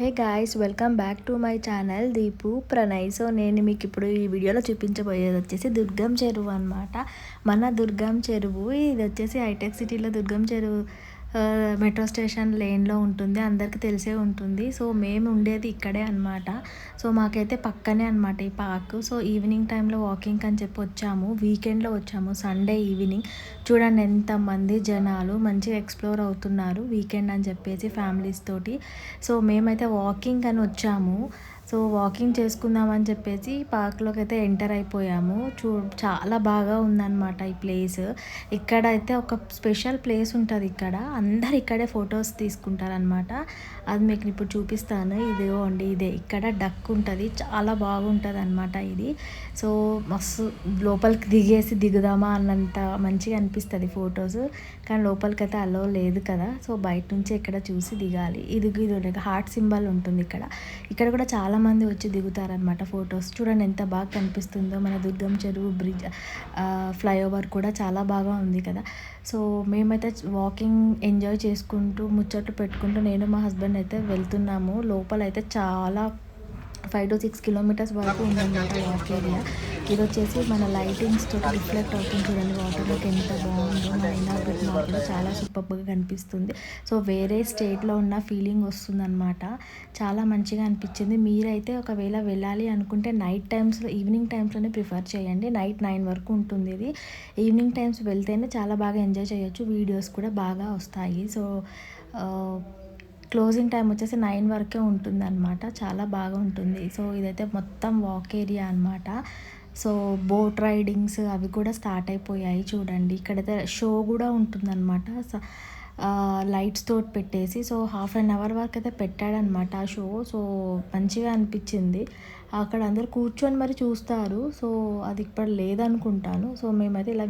Hey guys, welcome back to my channel Deepu Pranay. So నేను మీకు ఇప్పుడు ఈ వీడియోలో చూపించబోయేది వచ్చేసి దుర్గం చెరువు అనమాట. మన దుర్గం చెరువు ఇది వచ్చేసి హైటెక్ సిటీలో దుర్గం చెరువు మెట్రో స్టేషన్ లేన్లో ఉంటుంది, అందరికీ తెలిసే ఉంటుంది. సో మేము ఉండేది ఇక్కడే అనమాట. సో మాకైతే పక్కనే అనమాట ఈ పార్క్. సో ఈవినింగ్ టైంలో వాకింగ్ అని చెప్పి వచ్చాము, వీకెండ్లో వచ్చాము, సండే ఈవినింగ్. చూడండి ఎంతమంది జనాలు మంచిగా ఎక్స్ప్లోర్ అవుతున్నారు వీకెండ్ అని చెప్పేసి ఫ్యామిలీస్ తోటి. సో మేమైతే వాకింగ్ అని వచ్చాము. సో వాకింగ్ చేసుకుందామని చెప్పేసి పార్క్లోకి అయితే ఎంటర్ అయిపోయాము. చాలా బాగా ఉందన్నమాట ఈ ప్లేస్. ఇక్కడైతే ఒక స్పెషల్ ప్లేస్ ఉంటుంది, ఇక్కడ అందరు ఇక్కడే ఫొటోస్ తీసుకుంటారనమాట. అది మీకు ఇప్పుడు చూపిస్తాను. ఇదిగోండి, ఇదే ఇక్కడ డక్ ఉంటుంది, చాలా బాగుంటుంది అనమాట ఇది. సో మస్తు లోపలికి దిగుదామా అన్నంత మంచిగా అనిపిస్తుంది ఫొటోస్, కానీ లోపలికి అయితే అలో లేదు కదా. సో బయట నుంచి ఇక్కడ చూసి దిగాలి. ఇది హార్ట్ సింబల్ ఉంటుంది ఇక్కడ. ఇక్కడ కూడా చాలామంది వచ్చి దిగుతారనమాట ఫొటోస్. చూడండి ఎంత బాగా కనిపిస్తుందో మన దుర్గం చెరువు బ్రిడ్జ్, ఫ్లైఓవర్ కూడా చాలా బాగా ఉంది కదా. సో మేమైతే వాకింగ్ ఎంజాయ్ చేసుకుంటూ ముచ్చట్లు పెట్టుకుంటూ నేను మా హస్బెండ్ అయితే వెళ్తున్నాము. లోపలైతే చాలా 5 to 6 కిలోమీటర్స్ వరకు ఉందన్నమాట వాక్ ఏరియా. ఇది వచ్చేసి మన లైటింగ్స్ తోటి రిఫ్లెక్ట్ అవుతుంది, చూడండి వాటర్లోకి ఎంత బాగుందో. మన ఇనాగ్రేట్ మాల్ కూడా చాలా సూపర్గా కనిపిస్తుంది. సో వేరే స్టేట్లో ఉన్న ఫీలింగ్ వస్తుందన్నమాట. చాలా మంచిగా అనిపించింది. మీరైతే ఒకవేళ వెళ్ళాలి అనుకుంటే నైట్ టైమ్స్లో, ఈవినింగ్ టైమ్స్లోనే ప్రిఫర్ చేయండి. నైట్ 9 వరకు ఉంటుంది ఇది. ఈవినింగ్ టైమ్స్ వెళ్తేనే చాలా బాగా ఎంజాయ్ చేయొచ్చు, వీడియోస్ కూడా బాగా వస్తాయి. సో క్లోజింగ్ టైం వచ్చేసి 9 వరకే ఉంటుందన్నమాట. చాలా బాగా ఉంటుంది. సో ఇదైతే మొత్తం వాక్ ఏరియా అనమాట. సో బోట్ రైడింగ్స్ అవి కూడా స్టార్ట్ అయిపోయాయి చూడండి. ఇక్కడైతే షో కూడా ఉంటుందన్నమాట, లైట్స్ తోటి పెట్టేసి. సో హాఫ్ అన్ అవర్ వరకు అయితే పెట్టాడనమాట ఆ షో. సో మంచిగా అనిపించింది. అక్కడ అందరు కూర్చొని మరి చూస్తారు. సో అది ఇప్పుడు లేదనుకుంటాను. సో మేమైతే ఇలా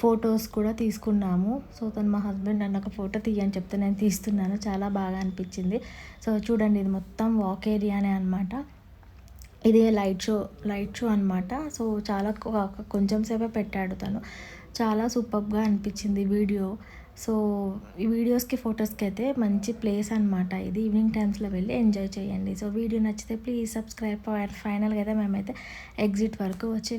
ఫొటోస్ కూడా తీసుకున్నాము. సో తను మా హస్బెండ్ నన్ను ఒక ఫోటో తీయని చెప్తే నేను తీస్తున్నాను, చాలా బాగా అనిపించింది. సో చూడండి ఇది మొత్తం వాక్ ఏరియానే అనమాట. ఇది లైట్ షో అనమాట. సో చాలా కొంచెం సేపే పెట్టాడు తను. చాలా సూపర్గా అనిపించింది వీడియో. సో ఈ వీడియోస్కి ఫొటోస్కి అయితే మంచి ప్లేస్ అనమాట ఇది. ఈవినింగ్ టైమ్స్లో వెళ్ళి ఎంజాయ్ చేయండి. సో వీడియో నచ్చితే ప్లీజ్ సబ్స్క్రైబ్. ఫైనల్గా అయితే మేమైతే ఎగ్జిట్ వరకు వచ్చి